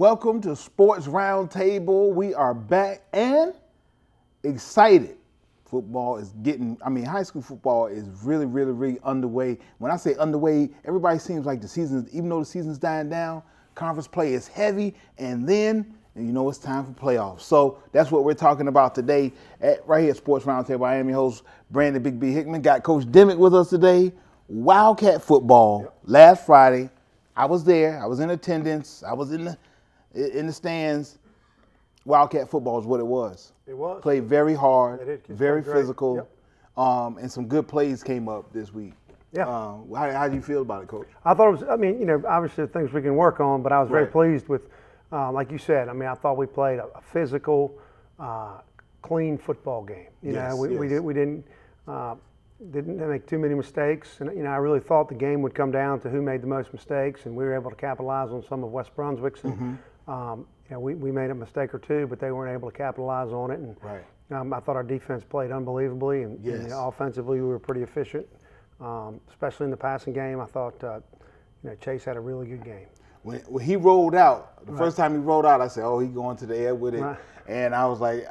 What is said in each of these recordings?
Welcome to Sports Roundtable. We are back and excited. Football is high school football is really underway. When I say underway, everybody seems like the season, even though the season's dying down, conference play is heavy, and it's time for playoffs. So that's what we're talking about today right here at Sports Roundtable. I am your host, Brandon Big B Hickman. Got Coach Dimmick with us today. Wildcat Football. Last Friday, I was there. I was in attendance. I was in the stands. Wildcat Football is what it was. It was. Played very hard, very great. physical, Yep. And some good plays came up this week. Yeah. How do you feel about it, Coach? I thought it was, obviously things we can work on, but I was very pleased with, like you said, I thought we played a physical, clean football game. We didn't make too many mistakes, and I really thought the game would come down to who made the most mistakes, and we were able to capitalize on some of West Brunswick's. And, we made a mistake or two, but they weren't able to capitalize on it. And I thought our defense played unbelievably, and offensively we were pretty efficient, especially in the passing game. I thought Chase had a really good game. When he rolled out, the first time he rolled out, I said, "Oh, he's going to the air with it," and I was like,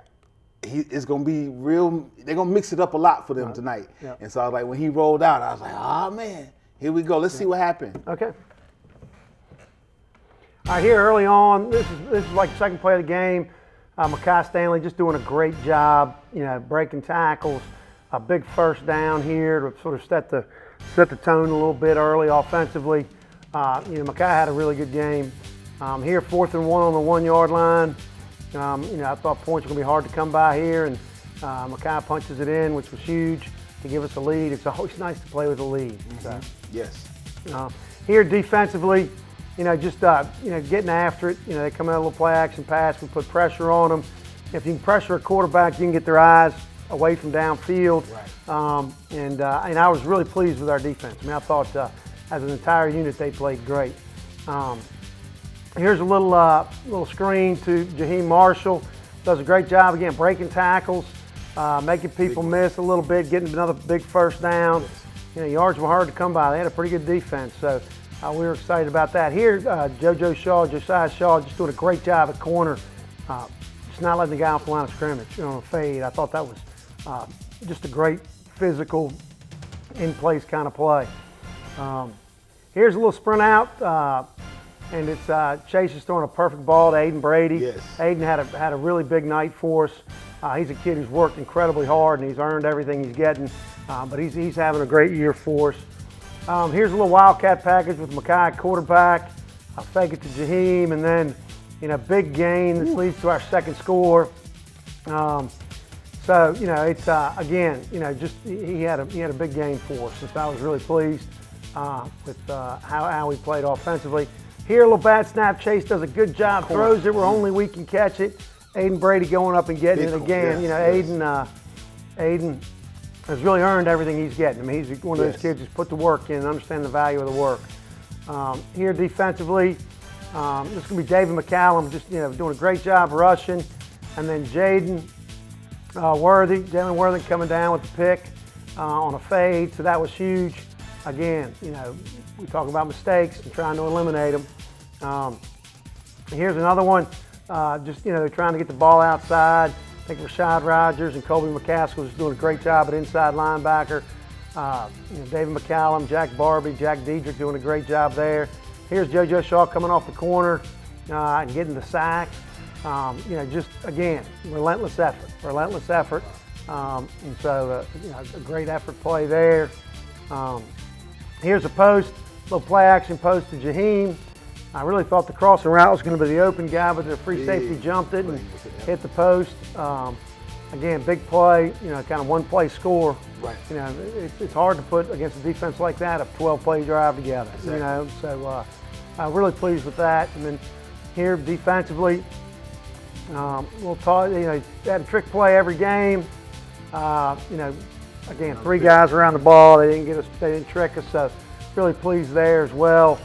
it's going to be real. They're going to mix it up a lot for them tonight. Yeah. And so I was like, when he rolled out, I was like, "Oh man, here we go. Let's see what happened." Okay. All right, here early on, this is like the second play of the game. Makai Stanley just doing a great job, breaking tackles. A big first down here to sort of set the tone a little bit early offensively. Makai had a really good game. Here, 4th and 1 on the 1 yard line. I thought points were going to be hard to come by here, and Makai punches it in, which was huge to give us a lead. It's always nice to play with a lead. Mm-hmm. So. Yes. Here defensively, getting after it. They come out a little play action pass. We put pressure on them. If you can pressure a quarterback, you can get their eyes away from downfield. Right. And I was really pleased with our defense. I thought as an entire unit they played great. Here's a little screen to Jaheim Marshall. Does a great job again breaking tackles, making people miss a little bit, getting another big first down. Yes. Yards were hard to come by. They had a pretty good defense, so we were excited about that. Here, Josiah Shaw, just doing a great job at corner, just not letting the guy off the line of scrimmage on a fade. I thought that was just a great physical, in-place kind of play. Here's a little sprint out, and it's Chase is throwing a perfect ball to Aiden Brady. Yes. Aiden had a really big night for us. He's a kid who's worked incredibly hard, and he's earned everything he's getting, but he's having a great year for us. Here's a little Wildcat package with Makai quarterback. I'll fake it to Jaheim, and then big gain. This leads to our second score. So it's again, just he had a big game for us. And so I was really pleased with how we played offensively. Here, a little bad snap. Chase does a good job. Throws it where only we can catch it. Aiden Brady going up and getting it again. Aiden has really earned everything he's getting. He's one of those kids who's put the work in and understand the value of the work. Here defensively, this is going to be David McCallum, just doing a great job rushing, and then Jalen Worthy coming down with the pick on a fade, so that was huge. Again, we talk about mistakes and trying to eliminate them. Here's another one. They're trying to get the ball outside. I think Rashad Rogers and Colby McCaskill was doing a great job at inside linebacker. David McCallum, Jack Barbie, Jack Diedrich doing a great job there. Here's JoJo Shaw coming off the corner and getting the sack. Just again, relentless effort. And so a great effort play there. Here's a post, little play action post to Jaheim. I really thought the crossing route was going to be the open guy, but the free safety jumped it and hit the post. Again, big play, kind of one-play score. Right. It's hard to put against a defense like that a 12-play drive together. Exactly. So I'm really pleased with that. And then here defensively, they had a trick play every game. Again, 3 guys around the ball. They didn't trick us. So really pleased there as well.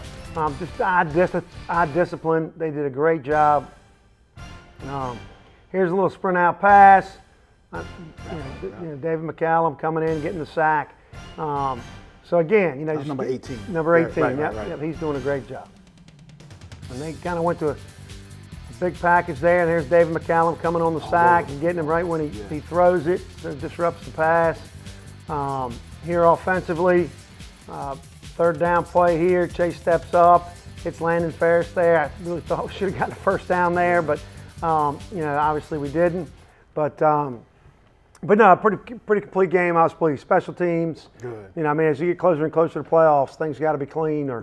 Just eye discipline. They did a great job. Here's a little sprint out pass. David McCallum coming in, getting the sack. So again, that's number 18. Number 18. Right. Yep, he's doing a great job. And they kind of went to big package there, and there's David McCallum coming on the sack and getting him right when he throws it, so it disrupts the pass. Here offensively, third down play here, Chase steps up, hits Landon Ferris there. I really thought we should have gotten a first down there, but obviously we didn't. But no, pretty complete game. I was pleased. Special teams. Good. As you get closer and closer to playoffs, things got to be clean, or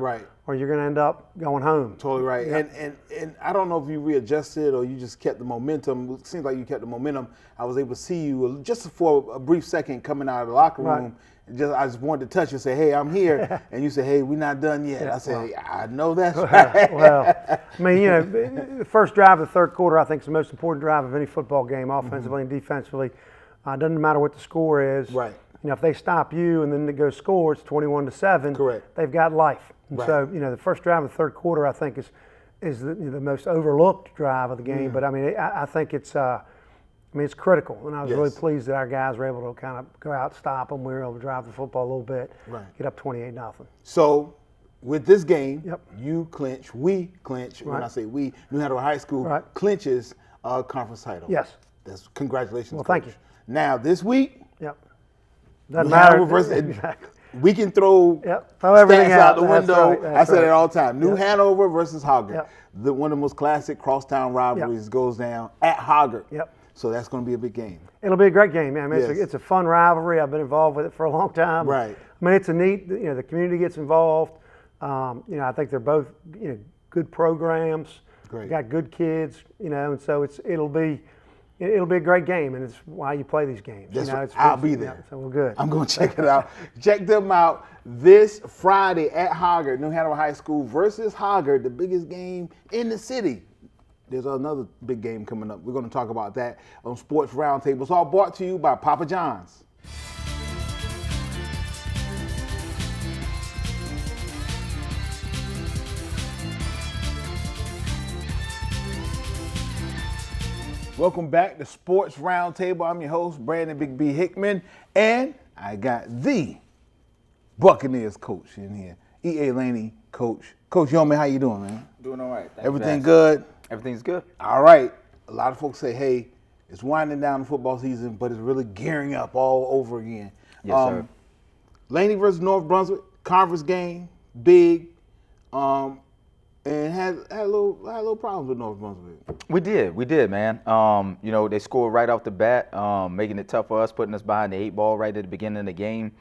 you're going to end up going home. Totally right. Yep. And I don't know if you readjusted or you just kept the momentum. It seems like you kept the momentum. I was able to see you just for a brief second coming out of the locker room. I just wanted to touch you and say, hey, I'm here. And you said, hey, we're not done yet. I said, hey, I know that's right. Well, the first drive of the third quarter, I think, is the most important drive of any football game, offensively and defensively. Doesn't matter what the score is. Right. If they stop you and then they go score, it's 21-7. Correct. They've got life. And so, the first drive of the third quarter, I think, is the most overlooked drive of the game. But I think it's it's critical, and I was really pleased that our guys were able to kind of go out, stop them. We were able to drive the football a little bit, get up 28-0. So, with this game, we clinch. When I say we, New Hanover High School clinches a conference title. Yes. That's congratulations. Well, thank you. Now this week, doesn't matter. Exactly. We can throw everything out the window. Right. I say that all the time. New Hanover versus Hoggard. Yep. One of the most classic crosstown rivalries goes down at Hoggard. Yep. So that's going to be a big game. It'll be a great game, man. It's a fun rivalry. I've been involved with it for a long time. Right. It's a neat. The community gets involved. I think they're both good programs. Great. Got good kids. And so it'll be a great game, and it's why you play these games. I'll be there. So we're good. I'm going to check it out. Check them out this Friday at Hoggard, New Hanover High School versus Hoggard, the biggest game in the city. There's another big game coming up. We're going to talk about that on Sports Roundtable. It's all brought to you by Papa John's. Welcome back to Sports Roundtable. I'm your host, Brandon Big B Hickman, and I got the Buccaneers coach in here, E.A. Laney, coach. Coach Yeoman, how you doing, man? Doing all right. Everything good? Everything's good. All right. A lot of folks say, hey, it's winding down the football season, but it's really gearing up all over again. Yes, sir. Laney versus North Brunswick, conference game, big, and had a little problems with North Brunswick. We did, man. They scored right off the bat, making it tough for us, putting us behind the 8 ball right at the beginning of the game.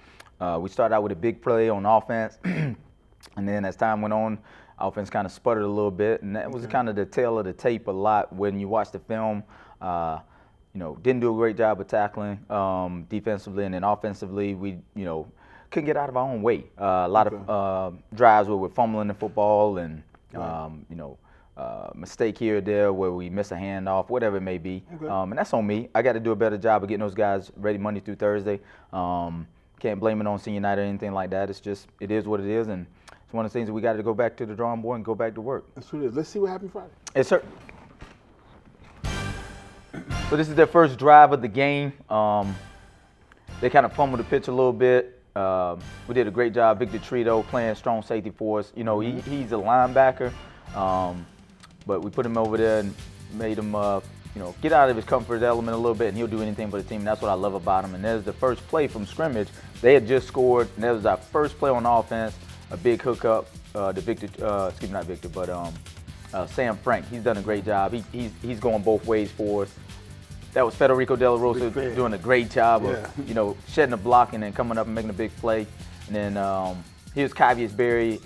We started out with a big play on offense, and then as time went on, offense kind of sputtered a little bit, and that was kind of the tail of the tape a lot when you watch the film. Didn't do a great job of tackling defensively, and then offensively, we couldn't get out of our own way. A lot of drives where we're fumbling the football and mistake here or there where we miss a handoff, whatever it may be. And that's on me. I got to do a better job of getting those guys ready Monday through Thursday. Can't blame it on senior night or anything like that. It is what it is, and it's one of the things that we got to go back to the drawing board and go back to work. That's what it is. Let's see what happens Friday. Yes, sir. So this is their first drive of the game. They kind of fumbled the pitch a little bit. We did a great job. Victor Trito playing strong safety for us. He's a linebacker, but we put him over there and made him, get out of his comfort element a little bit, and he'll do anything for the team. And that's what I love about him. And there's the first play from scrimmage. They had just scored, and that was our first play on offense. A big hookup to Victor, not Victor, but Sam Frank. He's done a great job. He's going both ways for us. That was Federico De La Rosa doing a great job of, shedding the block and then coming up and making a big play. And then here's Cavius Berry.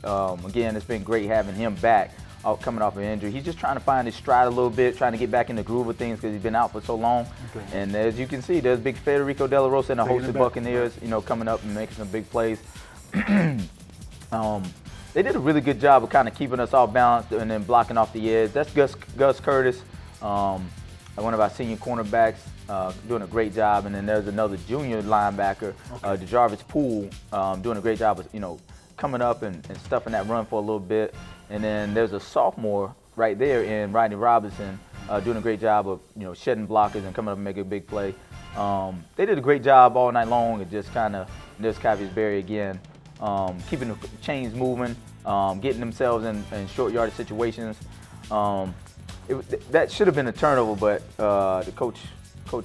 Again, it's been great having him back, coming off an injury. He's just trying to find his stride a little bit, trying to get back in the groove of things because he's been out for so long. And as you can see, there's big Federico De La Rosa and a host of Buccaneers, coming up and making some big plays. They did a really good job of kind of keeping us off balance and then blocking off the edge. That's Gus Curtis, one of our senior cornerbacks, doing a great job. And then there's another junior linebacker, DeJarvis Poole, doing a great job of, coming up and stuffing that run for a little bit. And then there's a sophomore right there in Rodney Robinson, doing a great job of, shedding blockers and coming up and making a big play. They did a great job all night long and just kind of, there's Cavius Berry again, keeping the chains moving, getting themselves in short yardage situations. that should have been a turnover, but the coach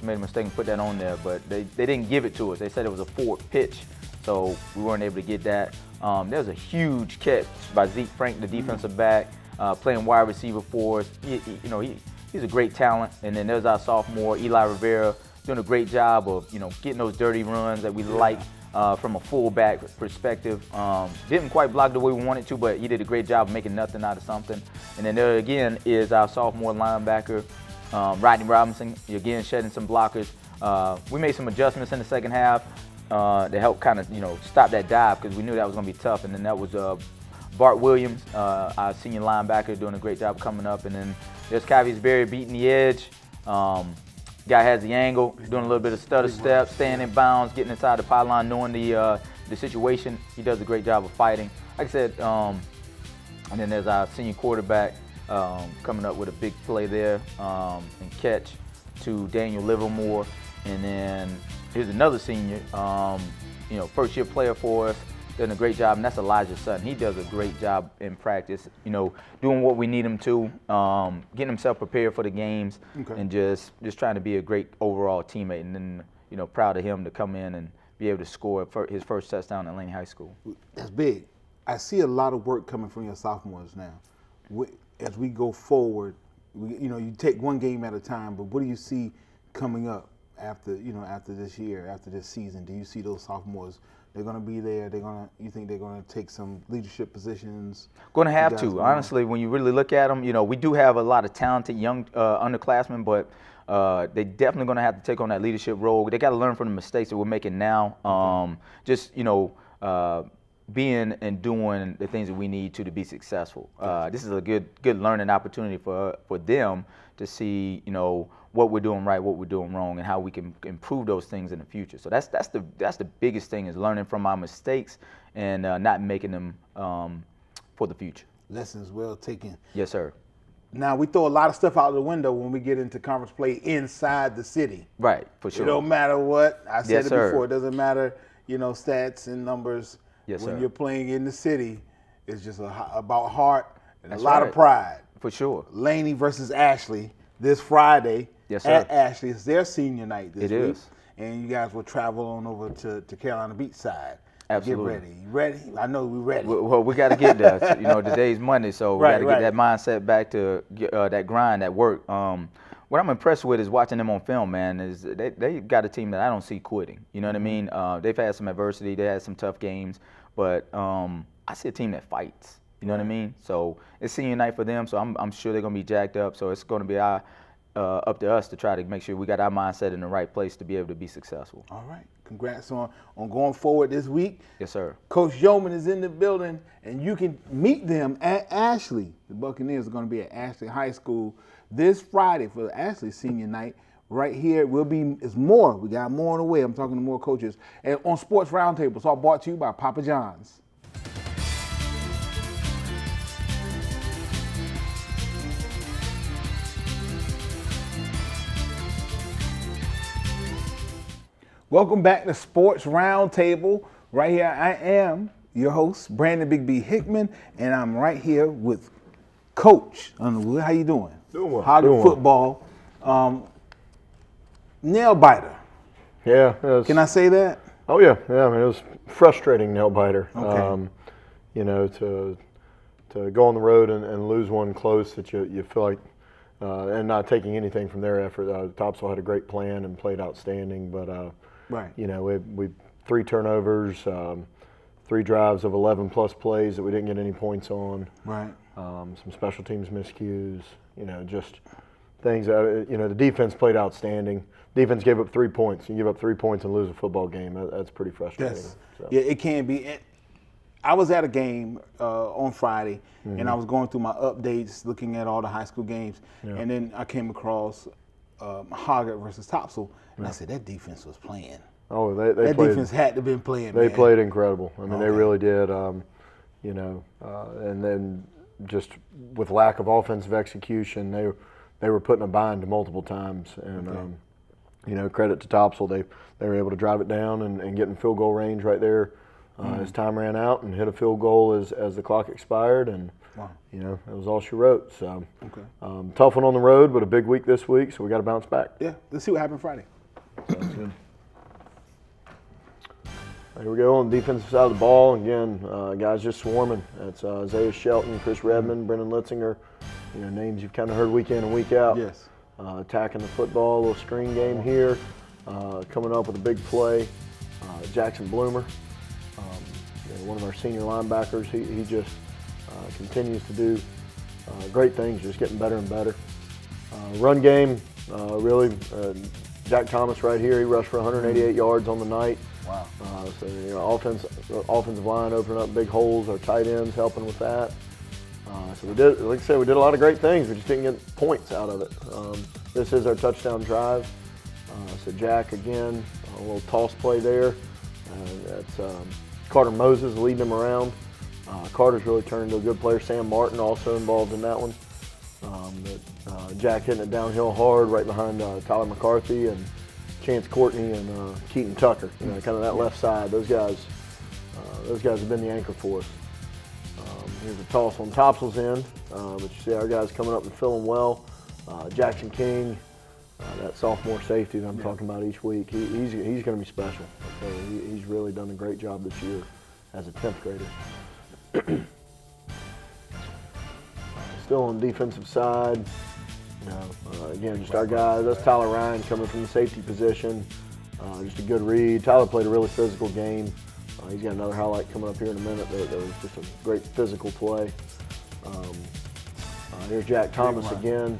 made a mistake and put that on there. But they didn't give it to us. They said it was a forward pitch, so we weren't able to get that. There was a huge catch by Zeke Frank, the defensive back, playing wide receiver for us. He's a great talent. And then there's our sophomore, Eli Rivera, doing a great job of, getting those dirty runs that we like from a fullback perspective. Didn't quite block the way we wanted to, but he did a great job of making nothing out of something. And then there again is our sophomore linebacker, Rodney Robinson, again shedding some blockers. We made some adjustments in the second half to help kind of, stop that dive because we knew that was going to be tough. And then that was Bart Williams, our senior linebacker, doing a great job coming up. And then there's Kavius Berry beating the edge. Guy has the angle, doing a little bit of stutter step, staying in bounds, getting inside the pylon, knowing the situation. He does a great job of fighting. Like I said, and then there's our senior quarterback coming up with a big play there and catch to Daniel Livermore. And then here's another senior, first year player for us, doing a great job, and that's Elijah Sutton. He does a great job in practice, doing what we need him to, getting himself prepared for the games, and just trying to be a great overall teammate. And then, proud of him to come in and be able to score his first touchdown at Laney High School. That's big. I see a lot of work coming from your sophomores now. As we go forward, you take one game at a time, but what do you see coming up after this year, after this season? Do you see those sophomores? They're going to be there. You think they're going to take some leadership positions? Going to have to. Honestly, when you really look at them, we do have a lot of talented young underclassmen, but they definitely going to have to take on that leadership role. They got to learn from the mistakes that we're making now. Being and doing the things that we need to be successful. This is a good learning opportunity for them to see, what we're doing right, what we're doing wrong, and how we can improve those things in the future. So that's the biggest thing, is learning from our mistakes and not making them for the future. Lessons well taken. Yes, sir. Now, we throw a lot of stuff out the window when we get into conference play inside the city. Right, for sure. It don't matter what. I said Yes, it sir. before. It doesn't matter, stats and numbers. Yes, when sir. you're playing in the city, it's just about heart and That's a lot right. of pride. For sure. Laney versus Ashley this Friday. Yes, sir. At Ashley. It's their senior night this It week. is. And you guys will travel on over to Carolina Beach side. Absolutely. Get ready. You ready? I know we're ready. Well, we got to get there. Today's Monday, so we got to get that mindset back to that grind, that work. What I'm impressed with is watching them on film, man, is they got a team that I don't see quitting. You know what I mean? They've had some adversity. They had some tough games. But I see a team that fights. You know what I mean? So it's senior night for them, so I'm sure they're going to be jacked up. So it's going to be up to us to try to make sure we got our mindset in the right place to be able to be successful. All right. Congrats on going forward this week. Yes, sir. Coach Yeoman is in the building, and you can meet them at Ashley. The Buccaneers are going to be at Ashley High School this Friday for the Ashley senior night. Right here, it's more. We got more on the way. I'm talking to more coaches. And on Sports Roundtable, it's all brought to you by Papa John's. Welcome back to Sports Roundtable. Right here, I am your host, Brandon Big B Hickman, and I'm right here with Coach Underwood. How you doing? Doing well. Hagerman Football. Nail biter. Yeah. Can I say that? Oh yeah. I mean, it was frustrating nail biter. Okay. To go on the road and lose one close that you feel like, and not taking anything from their effort. Topsail had a great plan and played outstanding, but Right. we 3 turnovers, 3 drives of 11 plus plays that we didn't get any points on. Right. Some special teams miscues. Just things that the defense played outstanding. Defense gave up 3 points. You give up 3 points and lose a football game. That's pretty frustrating. Yes. So. Yeah, it can be. I was at a game on Friday, and I was going through my updates, looking at all the high school games, and then I came across Hoggett versus Topsail, and I said, that defense was playing. Oh, they That played, defense had to have been playing, They man. played incredible. I mean, Okay. they really did. And then just with lack of offensive execution, they were put in a bind multiple times. And credit to Topsail, they were able to drive it down and get in field goal range right there as time ran out, and hit a field goal as the clock expired, and Wow. You know, that was all she wrote. So, Okay. tough one on the road, but a big week this week, so we got to bounce back. Yeah. Let's see what happened Friday. Sounds good. Here we go on the defensive side of the ball. Again, guys just swarming. That's Isaiah Shelton, Chris Redmond, Brendan Litzinger. You know, names you've kind of heard week in and week out. Yes. Attacking the football, a little screen game here. Coming up with a big play. Jackson Bloomer, you know, one of our senior linebackers. He just continues to do great things, just getting better and better. Run game, really, Jack Thomas right here. He rushed for 188 yards on the night. Wow. So, you know, offensive line opening up big holes. Our tight ends helping with that. So we did, like I said, we did a lot of great things. We just didn't get points out of it. This is our touchdown drive. So Jack again, a little toss play there. That's Carter Moses leading him around. Carter's really turned into a good player. Sam Martin also involved in that one. Jack hitting it downhill hard right behind Tyler McCarthy and Chance Courtney and Keaton Tucker. You know, kind of that left side. Those guys have been the anchor for us. Here's a toss on Topsell's end, but you see our guys coming up and filling well. Jackson King, that sophomore safety that I'm talking about each week, he's going to be special. Okay? He's really done a great job this year as a 10th grader. Still on the defensive side, you know, again, just our guys. That's Tyler Ryan coming from the safety position. Just a good read. Tyler played a really physical game. He's got another highlight coming up here in a minute. That was just a great physical play. Here's Jack Thomas again.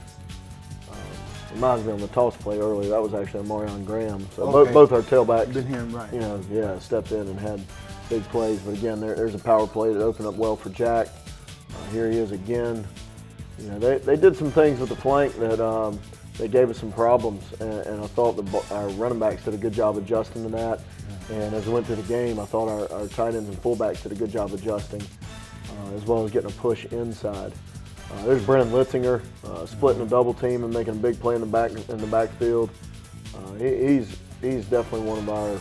Reminds me on the toss play earlier. That was actually a Marion Graham. So both our tailbacks, Been hearing right. you know, stepped in and had big plays. But again, there's a power play that opened up well for Jack. Here he is again. You know, they did some things with the flank that they gave us some problems, and I thought our running backs did a good job adjusting to that. And as we went through the game, I thought our tight ends and fullbacks did a good job adjusting, as well as getting a push inside. There's Brendan Litzinger splitting a double team and making a big play in the backfield. He's definitely one of our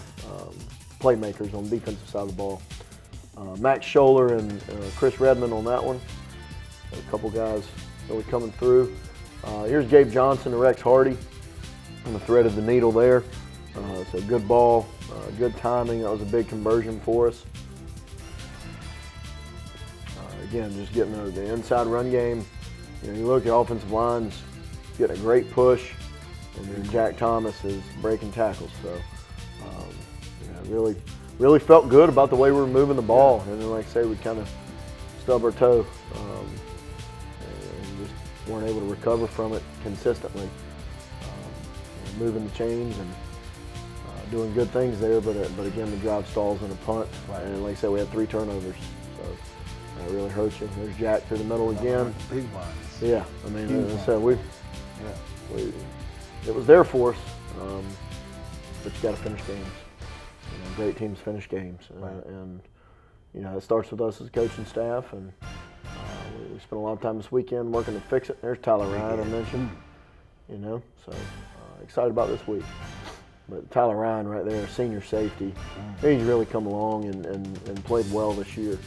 playmakers on the defensive side of the ball. Max Scholler and Chris Redmond on that one. A couple guys really coming through. Here's Gabe Johnson and Rex Hardy on the thread of the needle there. So good ball, good timing. That was a big conversion for us. Again, just getting the inside run game. You know, you look at offensive lines, getting a great push, and then Jack Thomas is breaking tackles. So, you know, really felt good about the way we were moving the ball. And then, like I say, we kind of stubbed our toe and just weren't able to recover from it consistently. Moving the chains and doing good things there, but again, the drive stalls and a punt. Right. And like I said, we had 3 turnovers. So that really hurts you. There's Jack through the middle again. Big ones. Yeah, I mean, as I said, it was there for us, but you got to finish games. You know, great teams finish games, and you know it starts with us as a coaching staff. And we spent a lot of time this weekend working to fix it. There's Tyler Ryan I mentioned. You know, so excited about this week. But Tyler Ryan right there, senior safety, he's really come along and played well this year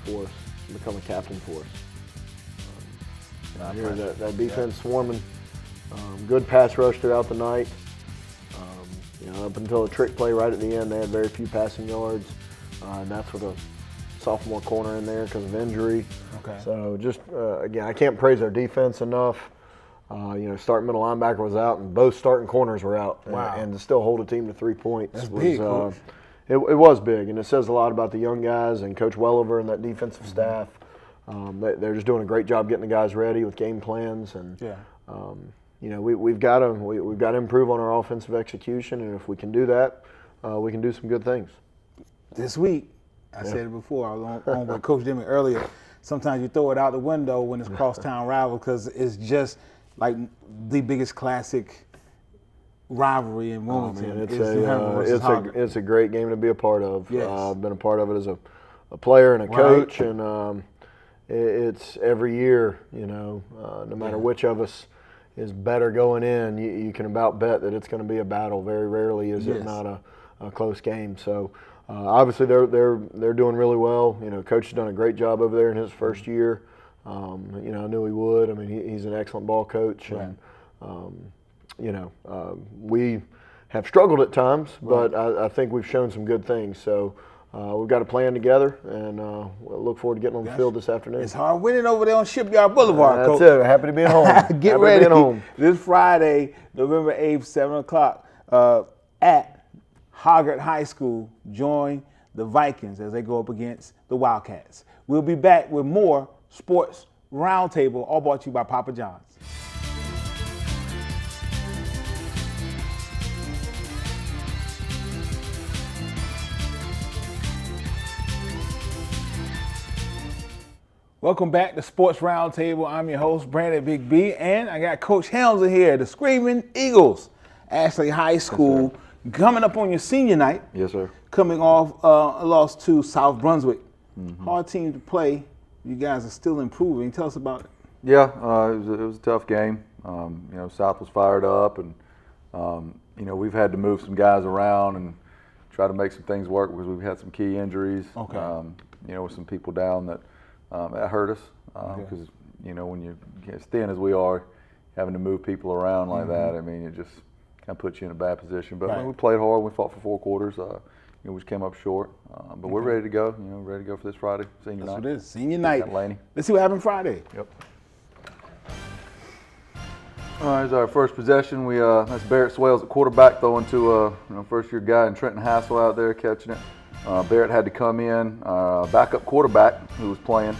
for us, become a captain for us. Here, that defense swarming, good pass rush throughout the night. You know, up until a trick play right at the end, they had very few passing yards, and that's with a sophomore corner in there because of injury. Okay. So just again, I can't praise our defense enough. You know, starting middle linebacker was out, and both starting corners were out. Wow. And to still hold a team to 3 points That's was big, Coach. It was big, and it says a lot about the young guys and Coach Welliver and that defensive staff. They're just doing a great job getting the guys ready with game plans, and you know we've got to improve on our offensive execution, and if we can do that, we can do some good things. This week, I said it before. I was on with Coach Dimmick earlier. Sometimes you throw it out the window when it's crosstown rival because it's just like the biggest classic rivalry in Wilmington. It's a great game to be a part of. Yes. I've been a part of it as a player and a coach, and it's every year. You know, no matter which of us is better going in, you can about bet that it's going to be a battle. Very rarely is it not a close game. So obviously they're doing really well. You know, Coach has done a great job over there in his first year. You know, I knew he would. I mean, he's an excellent ball coach, and you know, we have struggled at times, but I think we've shown some good things. So we've got a plan together, and we'll look forward to getting on the field this afternoon. It's hard winning over there on Shipyard Boulevard, Coach. That's it. Happy to be at home. Get ready. This Friday, November 8th, 7 o'clock, at Hoggard High School. Join the Vikings as they go up against the Wildcats. We'll be back with more Sports Roundtable, all brought to you by Papa John's. Welcome back to Sports Roundtable. I'm your host, Brandon Big B, and I got Coach Helms here, the Screaming Eagles, Ashley High School, coming up on your senior night. Yes, sir. Coming off a loss to South Brunswick. Hard team to play. You guys are still improving. Tell us about it. Yeah, it was a tough game. You know, South was fired up, and you know, we've had to move some guys around and try to make some things work because we've had some key injuries. Okay. You know, with some people down that hurt us because you know, when you're as thin as we are, having to move people around like that, I mean, it just kind of puts you in a bad position. But we played hard. We fought for 4 quarters. You know, we just came up short, but we're ready to go. You know, ready to go for this Friday, senior night. That's what it is, senior night. Laney. Let's see what happened Friday. Yep. All right, here's our first possession. That's Barrett Swales at quarterback, throwing to you know, first-year guy in Trenton Hassel out there catching it. Barrett had to come in. Backup quarterback who was playing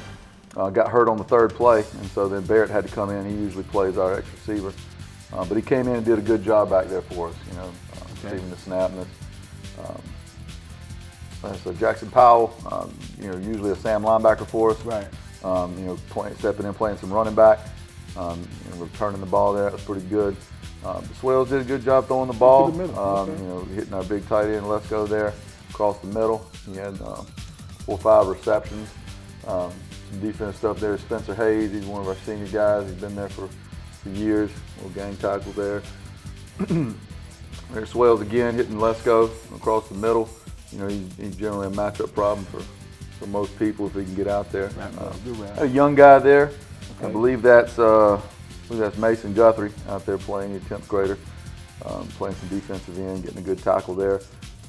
got hurt on the 3rd play, and so then Barrett had to come in. He usually plays our ex-receiver, but he came in and did a good job back there for us. You know, receiving the snap. And so Jackson Powell, you know, usually a Sam linebacker for us. Right. You know, stepping in, playing some running back. You know, returning the ball there, that was pretty good. Swales did a good job throwing the ball. To the middle. You know, hitting our big tight end, let's go there, across the middle. He had 4 or 5 receptions. Some defense stuff there. Spencer Hayes, he's one of our senior guys. He's been there for years. A little gang tackle there. There's Swales again, hitting let's go across the middle. You know, he's generally a matchup problem for most people if he can get out there. A young guy there. I believe that's Mason Guthrie out there playing, a 10th grader, playing some defensive end, getting a good tackle there.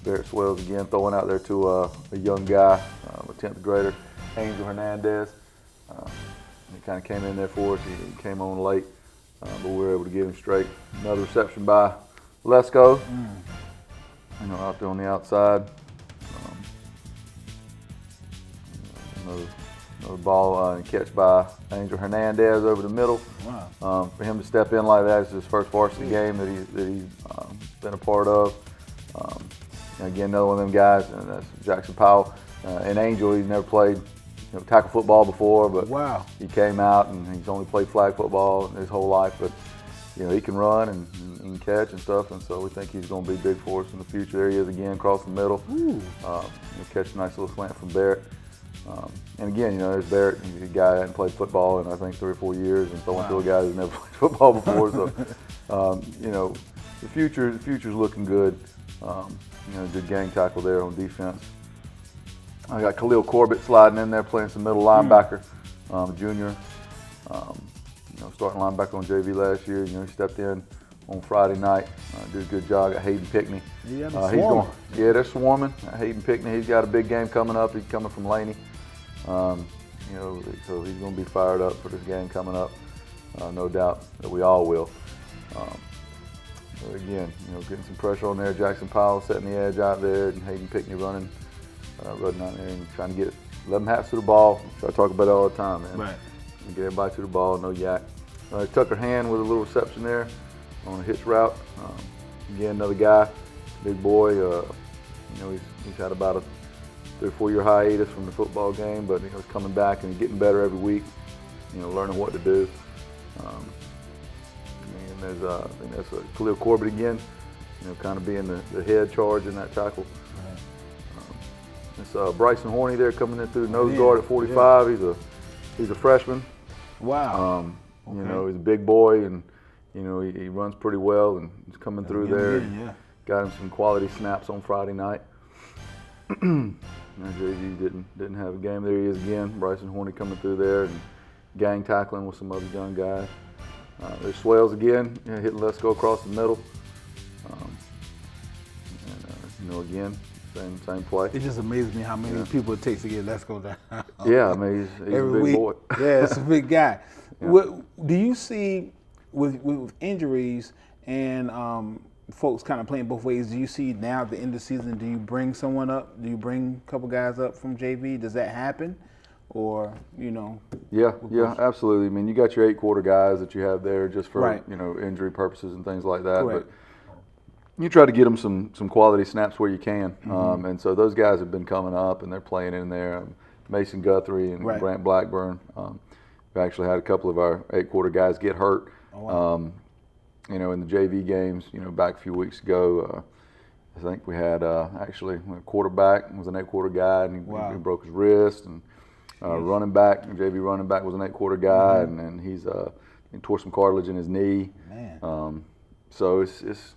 Barrett Swales again throwing out there to a young guy, a 10th grader, Angel Hernandez. He kind of came in there for us. He came on late, but we were able to get him straight. Another reception by Lesko. You know, out there on the outside. Another ball and catch by Angel Hernandez over the middle. Wow. For him to step in like that, it's his first varsity game that he's been a part of. And again, another one of them guys, and that's Jackson Powell. And Angel, he's never played tackle football before, but he came out and he's only played flag football his whole life. But you know, he can run and catch and stuff, and so we think he's going to be big for us in the future. There he is again, across the middle. Catch a nice little slant from Barrett. And again, you know, there's Barrett, he's a guy that hadn't played football in I think 3 or 4 years, and throwing to a guy who's never played football before. So, you know, the future's looking good. You know, good gang tackle there on defense. I got Khalil Corbett sliding in there, playing some middle linebacker, junior. You know, starting linebacker on JV last year. You know, he stepped in on Friday night, did a good job. Got Hayden Pickney. They're swarming. Hayden Pickney, he's got a big game coming up. He's coming from Laney. You know, so he's going to be fired up for this game coming up. No doubt that we all will. So again, you know, getting some pressure on there. Jackson Powell setting the edge out there, and Hayden Pickney running out there and trying to get 11 hats to the ball. I talk about it all the time, man. Right. Get everybody to the ball, no yak. Tucker Hand with a little reception there on a hitch route. Again, another guy, big boy. You know, he's had about a 3 or 4 year hiatus from the football game, but he's coming back and getting better every week. You know, learning what to do. And there's I think that's Khalil Corbett again. You know, kind of being the head charge in that tackle. It's Bryson Horney there coming in through the nose guard at 45. Yeah. He's a freshman. Wow. You know, he's a big boy, and you know he runs pretty well, and he's coming through there. got him some quality snaps on Friday night. JV didn't have a game. There he is again. Bryson Horney coming through there and gang tackling with some other young guys. There's Swales again, hitting let's go across the middle. Again, same play. It just amazes me how many people it takes to get let's go down. Yeah, I mean he's a big boy. Yeah, it's a big guy. What do you see with injuries and folks kind of playing both ways? Do you see now at the end of the season, do you bring someone up? Do you bring a couple guys up from JV? Does that happen? Or, Yeah, absolutely. I mean, you got your 8-quarter guys that you have there just for, Right. Injury purposes and things like that. Correct. But you try to get them some quality snaps where you can. And so those guys have been coming up and they're playing in there. Mason Guthrie and Right. Grant Blackburn. We actually had a couple of our 8-quarter guys get hurt. Oh, wow. In the JV games, back a few weeks ago, I think we had actually a quarterback was an 8-quarter guy and Wow. he broke his wrist, and running back, JV running back was an 8-quarter guy, and he tore some cartilage in his knee. Man. So it's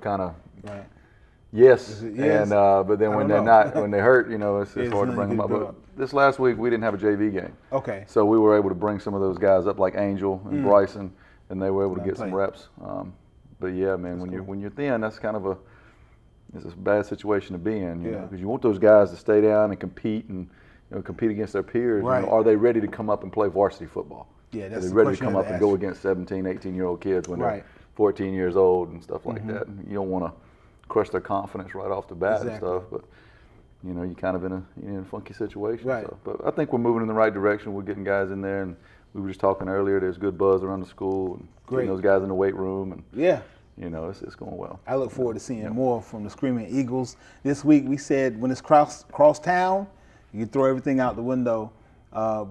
kind of Right. yes, Yes. and but then I when don't they're know. not, when they hurt, it's It's hard to nothing bring you them up. can do. But this last week we didn't have a JV game. Okay. So we were able to bring some of those guys up, like Angel and Bryson, and they were able to get some play. reps. But yeah, man, when you're thin, that's kind of it's a bad situation to be in, Yeah. because you want those guys to stay down and compete and compete against their peers. Right. Are they ready to come up and play varsity football? Yeah, that's Are the they ready to question come I up had and to go ask you. against 17, 18-year-old kids when Right. they're 14 years old and stuff like that? You don't want to crush their confidence right off the bat and Exactly. stuff, but you're kind of in a funky situation. Right. So, but I think we're moving in the right direction. We're getting guys in there, and we were just talking earlier. There's good buzz around the school, and Great. getting those guys in the weight room, and Yeah. it's going well. I look forward to seeing more from the Screaming Eagles. This week we said when it's cross town, you can throw everything out the window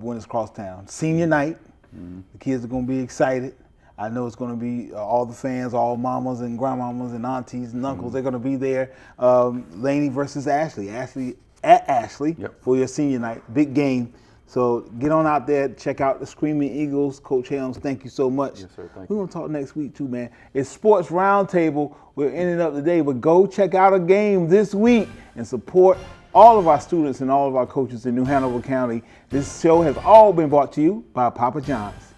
when it's cross town. Senior night, the kids are going to be excited. I know it's going to be all the fans, all mamas and grandmamas and aunties and uncles. They're going to be there. Laney versus Ashley. Ashley at Ashley Yep. for your senior night. Big game. So get on out there, check out the Screaming Eagles. Coach Helms, thank you so much. Yes, sir. Thank We're going to talk next week too, man. It's Sports Roundtable. We're ending up today, but go check out a game this week and support all of our students and all of our coaches in New Hanover County. This show has all been brought to you by Papa John's.